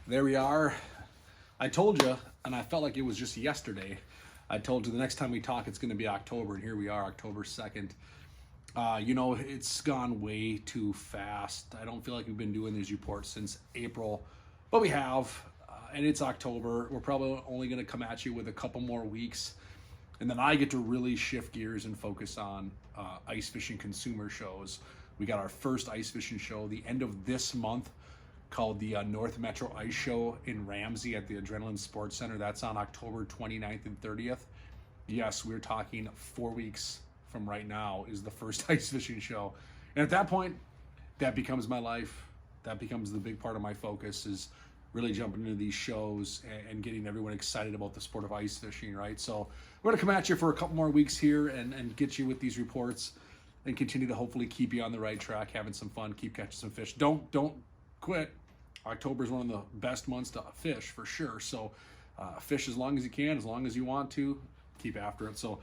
There we are. I told you, and I felt like it was just yesterday. I told you the next time we talk, it's going to be October, and here we are, October 2nd. It's gone way too fast. I don't feel like we've been doing these reports since April, but we have, and it's October. We're probably only going to come at you with a couple more weeks, and then I get to really shift gears and focus on ice fishing consumer shows. We got our first ice fishing show the end of this month, called the North Metro Ice Show in Ramsey at the Adrenaline Sports Center. That's on October 29th and 30th. Yes, we're talking 4 weeks from right now is the first ice fishing show. And at that point, that becomes my life. That becomes the big part of my focus, is really jumping into these shows and getting everyone excited about the sport of ice fishing, right? So we're gonna come at you for a couple more weeks here and get you with these reports and continue to hopefully keep you on the right track, having some fun, keep catching some fish. Don't quit. October is one of the best months to fish for sure. So fish as long as you can, as long as you want to, keep after it. So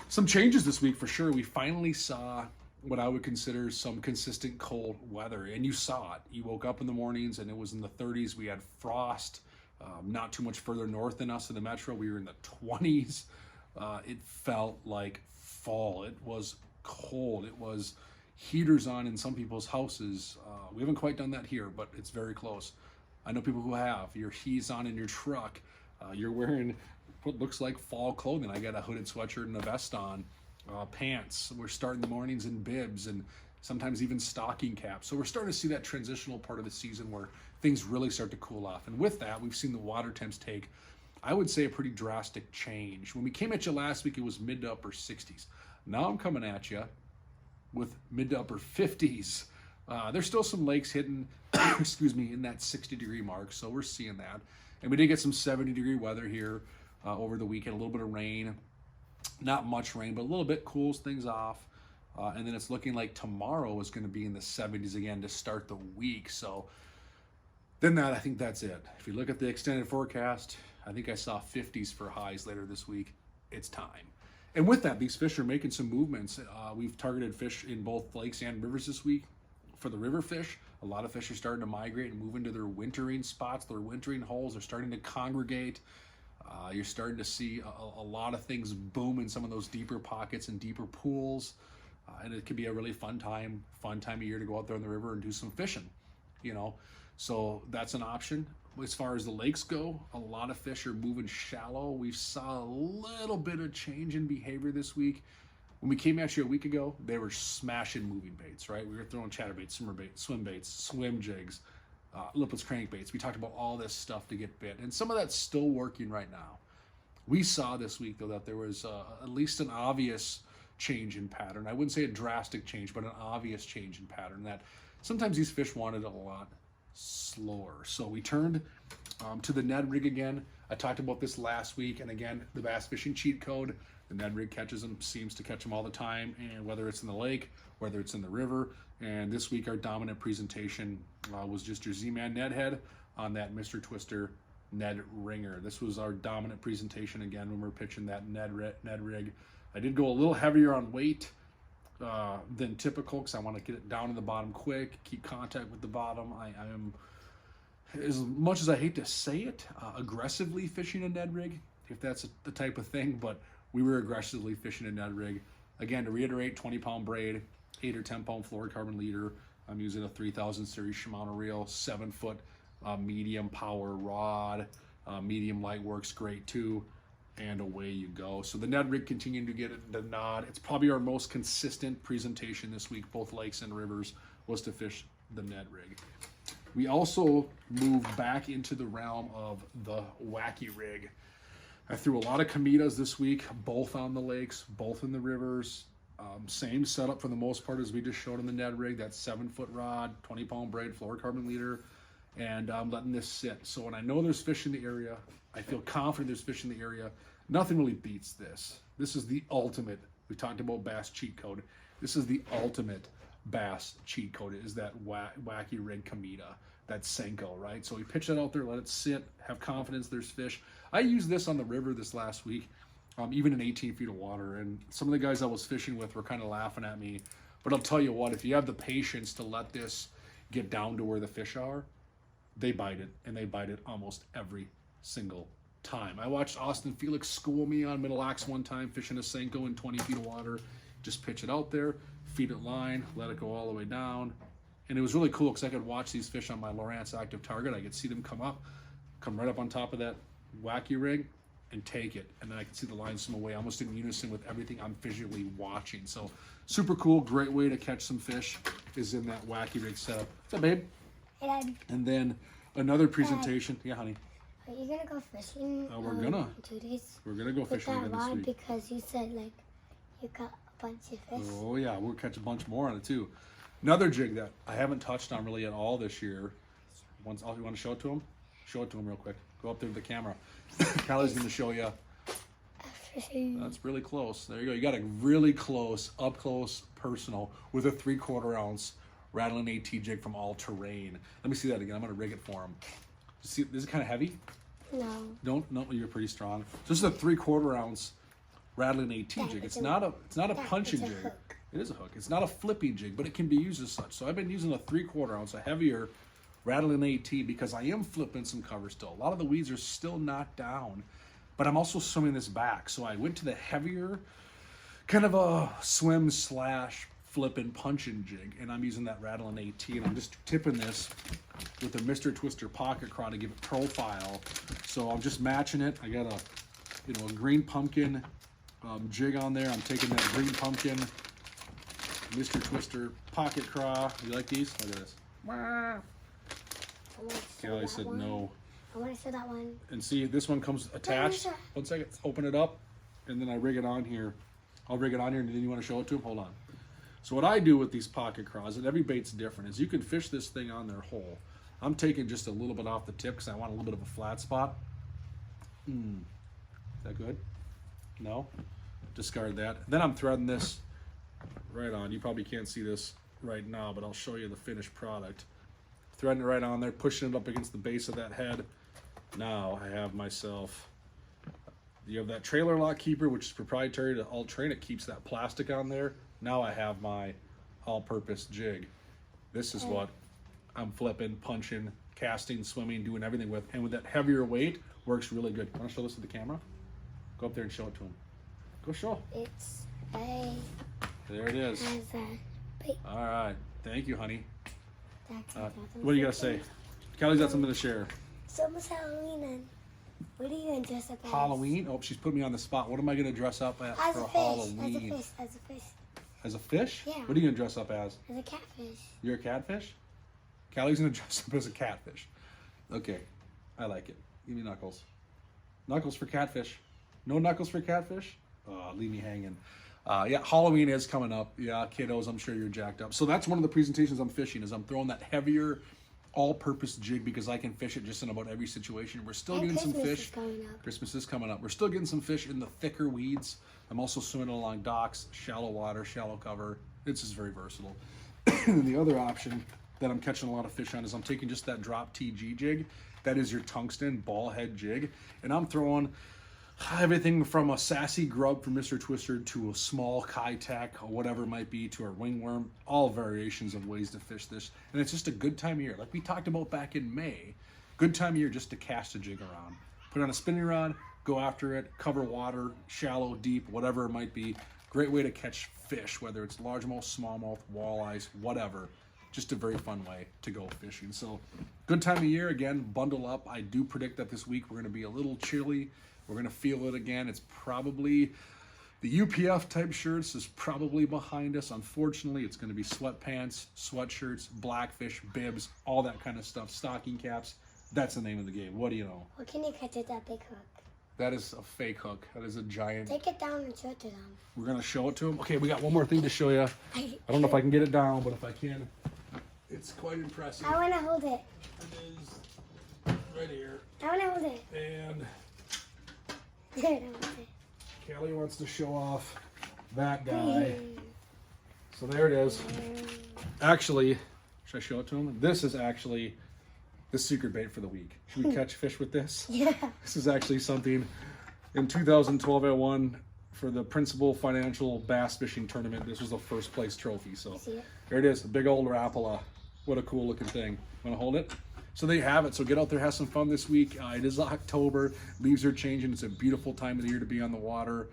some changes this week for sure. We finally saw what I would consider some consistent cold weather, and you saw it. You woke up in the mornings and it was in the 30s. We had frost, not too much further north than us in the metro. We were in the 20s. It felt like fall. It was cold. It was heaters on in some people's houses. We haven't quite done that here, but it's very close. I know people who have. Your heat's on in your truck. You're wearing what looks like fall clothing. I got a hooded sweatshirt and a vest on, pants. We're starting the mornings in bibs and sometimes even stocking caps. So we're starting to see that transitional part of the season where things really start to cool off. And with that, we've seen the water temps take, I would say, a pretty drastic change. When we came at you last week, it was mid to upper 60s. Now I'm coming at you with mid to upper 50s. There's still some lakes hitting, excuse me, in that 60-degree mark, so we're seeing that. And we did get some 70-degree weather here over the weekend, a little bit of rain. Not much rain, but a little bit cools things off. And then it's looking like tomorrow is going to be in the 70s again to start the week. So then I think that's it. If you look at the extended forecast, I think I saw 50s for highs later this week. It's time. And with that, these fish are making some movements. We've targeted fish in both lakes and rivers this week. For the river fish, a lot of fish are starting to migrate and move into their wintering spots, their wintering holes. They're starting to congregate. You're starting to see a lot of things boom in some of those deeper pockets and deeper pools. And it could be a really fun time of year to go out there on the river and do some fishing, So that's an option. As far as the lakes go, a lot of fish are moving shallow. We saw a little bit of change in behavior this week. When we came at you a week ago, they were smashing moving baits, right? We were throwing chatterbaits, swim baits, swim jigs, lipless crankbaits. We talked about all this stuff to get bit, and some of that's still working right now. We saw this week, though, that there was at least an obvious change in pattern. I wouldn't say a drastic change, but an obvious change in pattern, that sometimes these fish wanted a lot slower. So we turned to the Ned rig again. I talked about this last week, and again, the bass fishing cheat code. The Ned rig catches them, seems to catch them all the time, and whether it's in the lake, whether it's in the river. And this week, our dominant presentation was just your Z-Man Ned head on that Mr. Twister Ned ringer. This was our dominant presentation again when we were pitching that Ned rig. I did go a little heavier on weight than typical because I want to get it down to the bottom quick, keep contact with the bottom. I am, as much as I hate to say it, aggressively fishing a Ned rig, if that's the type of thing, but we were aggressively fishing a Ned rig. Again, to reiterate, 20-pound braid, 8 or 10-pound fluorocarbon leader. I'm using a 3000 series Shimano reel, 7-foot medium power rod. Medium light works great too, and away you go. So the Ned rig continuing to get the nod. It's probably our most consistent presentation this week, both lakes and rivers, was to fish the Ned rig. We also moved back into the realm of the wacky rig. I threw a lot of Kamitas this week, both on the lakes, both in the rivers. Same setup for the most part as we just showed on the Ned rig, that 7-foot rod, 20-pound braid, fluorocarbon leader, and I'm letting this sit. So when I know there's fish in the area, I feel confident there's fish in the area. Nothing really beats this. This is the ultimate. We talked about bass cheat code. This is the ultimate bass cheat code. It is that wacky rig Kamita, that Senko, right? So we pitch that out there, let it sit, have confidence there's fish. I used this on the river this last week, even in 18 feet of water, and some of the guys I was fishing with were kind of laughing at me. But I'll tell you what, if you have the patience to let this get down to where the fish are, they bite it, and they bite it almost every single time. I watched Austin Felix school me on middle axe one time, fishing a Senko in 20 feet of water. Just pitch it out there, feed it line, let it go all the way down. And it was really cool because I could watch these fish on my Lowrance active target. I could see them come right up on top of that wacky rig and take it. And then I could see the line swim away almost in unison with everything I'm visually watching. So super cool, great way to catch some fish is in that wacky rig setup. What's up, babe? Hey, Dad. And then another presentation. Dad. Yeah, honey. Are you gonna go fishing? We're gonna. 2 days. We're gonna go With fishing that again this rod week. because you said like you got a bunch of fish. Oh yeah, we'll catch a bunch more on it too. Another jig that I haven't touched on really at all this year. You want to show it to him? Show it to him real quick. Go up there to the camera. Callie's going to show you. That's really close. There you go. You got a really close, up close, personal with a 3/4 ounce rattling AT jig from All Terrain. Let me see that again. I'm going to rig it for him. See, this is kind of heavy. No. No, you're pretty strong. So this is a 3/4 ounce rattling AT Dad, jig. It's not a punching it's a jig. hook. It is a hook. It's not a flipping jig, but it can be used as such. So I've been using a 3/4 ounce, a heavier rattling AT because I am flipping some cover still. A lot of the weeds are still not down, but I'm also swimming this back. So I went to the heavier, kind of a swim / flipping punching jig, and I'm using that rattling AT, and I'm just tipping this with a Mr. Twister pocket craw to give it profile. So I'm just matching it. I got a green pumpkin jig on there. I'm taking that green pumpkin Mr. Twister pocket craw. You like these? Look at this. Callie said one. no. I want to show that one. And see, this one comes attached. Sure. 1 second. Open it up, and then I rig it on here. I'll rig it on here, and then you want to show it to him? Hold on. So what I do with these pocket craws, and every bait's different, is you can fish this thing on their hole. I'm taking just a little bit off the tip because I want a little bit of a flat spot. Is that good? No? Discard that. Then I'm threading this right on. You probably can't see this right now, but I'll show you the finished product. Threading it right on there, pushing it up against the base of that head. Now I have myself, you have that trailer lock keeper, which is proprietary to All Terrain. It keeps that plastic on there. Now I have my all-purpose jig. This is what I'm flipping, punching, casting, swimming, doing everything with. And with that heavier weight, works really good. Want to show this to the camera? Go up there and show it to him. Go show. It's a. There it is. Has a bait. All right. Thank you, honey. That's What do you got to say? Callie's got something to share. It's almost Halloween, and what are you going to dress up as? Halloween? Oh, she's put me on the spot. What am I going to dress up as As for a fish. Halloween? As a fish. As a fish? Yeah. What are you going to dress up as? As a catfish. You're a catfish? Callie's going to dress up as a catfish. Okay. I like it. Give me Knuckles. Knuckles for catfish. No Knuckles for catfish? Oh, leave me hanging. Yeah, Halloween is coming up. Yeah, kiddos, I'm sure you're jacked up. So that's one of the presentations I'm fishing is I'm throwing that heavier all-purpose jig because I can fish it just in about every situation. We're still getting some fish. Christmas is coming up. We're still getting some fish in the thicker weeds. I'm also swimming along docks, shallow water, shallow cover. It's just very versatile. And the other option that I'm catching a lot of fish on is I'm taking just that drop TG jig. That is your tungsten ball head jig. And I'm throwing everything from a sassy grub from Mr. Twister to a small Kai-Tak or whatever it might be to a ringworm, all variations of ways to fish this. And it's just a good time of year. Like we talked about back in May, good time of year just to cast a jig around. Put on a spinning rod, go after it, cover water, shallow, deep, whatever it might be. Great way to catch fish, whether it's largemouth, smallmouth, walleyes, whatever. Just a very fun way to go fishing. So good time of year, again, bundle up. I do predict that this week we're going to be a little chilly. We're going to feel it again. It's probably, the UPF type shirts is probably behind us. Unfortunately, it's going to be sweatpants, sweatshirts, Blackfish, bibs, all that kind of stuff, stocking caps. That's the name of the game. What do you know? What can you catch with that big hook? That is a fake hook. That is a giant. Take it down and show it to them. We're going to show it to them. Okay, we got one more thing to show you. I don't know if I can get it down, but if I can, it's quite impressive. I want to hold it. It is right here. I want to hold it. And There, Callie wants to show off that guy. So there it is. Actually, should I show it to him? This is actually the secret bait for the week. Should we catch fish with this? Yeah. This is actually something in 2012 I won for the Principal Financial Bass Fishing Tournament. This was the first place trophy. So there it is, a big old Rapala. What a cool looking thing. Want to hold it? So there you have it. So get out there, have some fun this week. It is October. Leaves are changing. It's a beautiful time of the year to be on the water.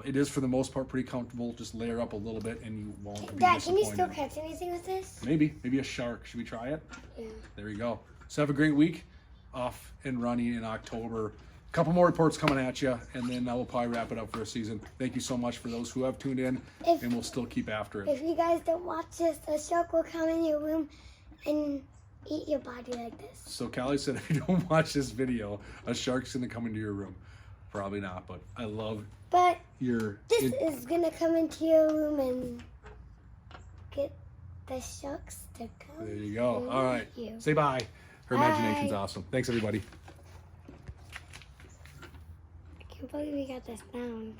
It is, for the most part, pretty comfortable. Just layer up a little bit and you won't be Dad, disappointed. can you still catch anything with this? Maybe a shark. Should we try it? Yeah. There you go. So have a great week. Off and running in October. A couple more reports coming at you, and then we'll probably wrap it up for a season. Thank you so much for those who have tuned in, and we'll still keep after it. If you guys don't watch this, a shark will come in your room and eat your body like this. So Callie said, if you don't watch this video, a shark's gonna come into your room. Probably not, but I love your... This is gonna come into your room and get the sharks to come. There you go. All right. You. Say bye. Her imagination's Bye. awesome. Thanks, everybody. I can't believe we got this down.